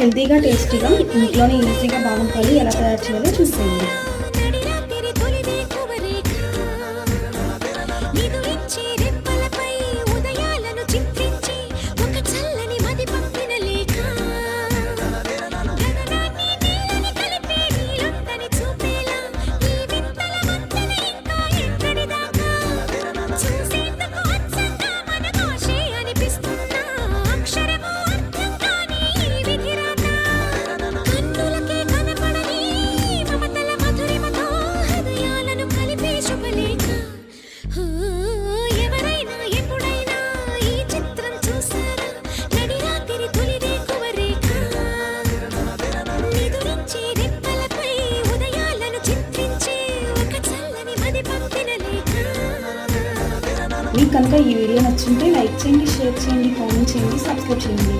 హెల్తీగా టేస్టీగా ఇంట్లోనే ఈజీగా బాగుంటుంది. ఎలా తయారు చేయాలో చూసేయండి. మీకు కనుక ఈ వీడియో నచ్చింటే లైక్ చేయండి, షేర్ చేయండి, కామెంట్ చేయండి, సబ్స్క్రైబ్ చేయండి.